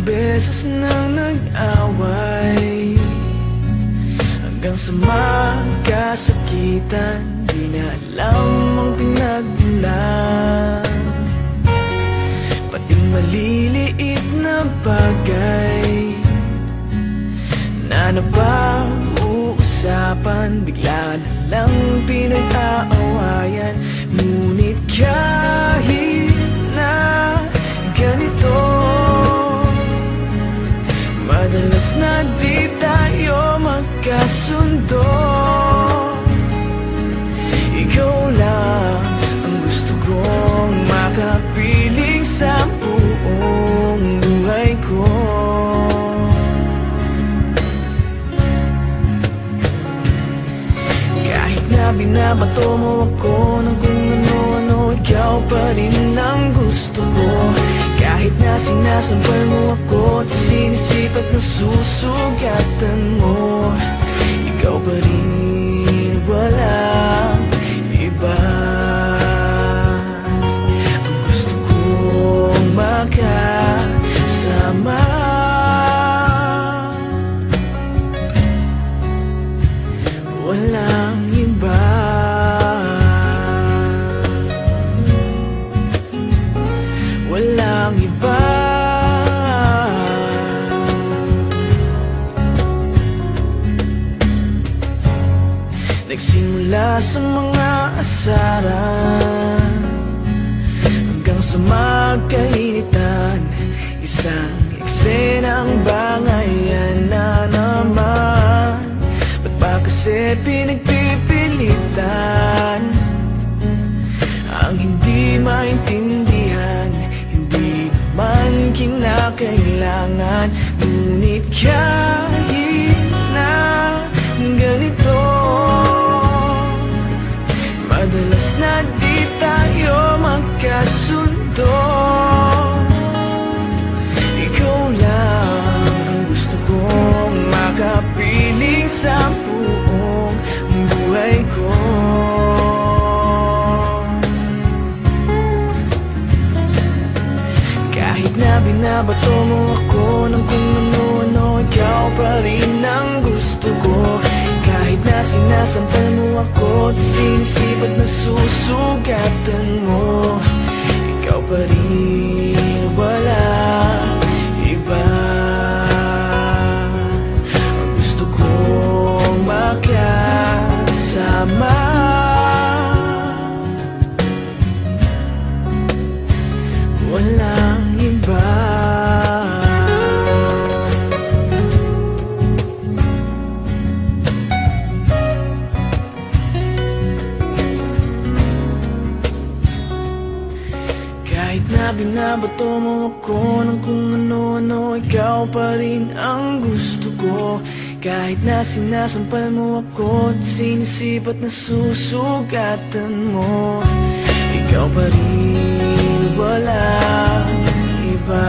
beses nang nag-away, hanggang sa magkasakitan, di na alam ang pinagmulan. Pating maliliit na bagay na napag-uusapan, bigla na lang pinag-aawayan. Ngunit kahit na ganito, madalas na di tayo magkasundo. Ikaw lang ang gusto kong makapiling sa buong buhay ko. Kahit na binabato mo ako ng kung ano-ano, ikaw pa rin ang gusto ko. Kahit na sinasampal mo ako at sinisipat na susugatan mo, ikaw pa rin, walang iba. Ang gusto kong makasama, walang iba. Walang iba. Nagsimula sa mga asaran hanggang sa magkainitan, isang eksenang bangayan na naman. Ba't ba kasi pinagpipilitan ang hindi maintindihan? Hindi naman kinakailangan. Ngunit kahit na ganito, madalas na di tayo magkasundo. Ikaw lang ang gusto kong makapiling sa buong buhay ko. Kahit na binabato mo ako ng kung ano-ano, ikaw pa rin ang gusto ko. Kahit na sinasampal mo ako at sinisipat na susugatan mo, ikaw pa rin, walang iba. Ang gusto kong makasama, walang iba. Kahit na binabato mo ako ng kung ano-ano, ikaw pa rin ang gusto ko. Kahit na sinasampal mo ako at sinisipat na susugatan mo, ikaw pa rin, walang iba.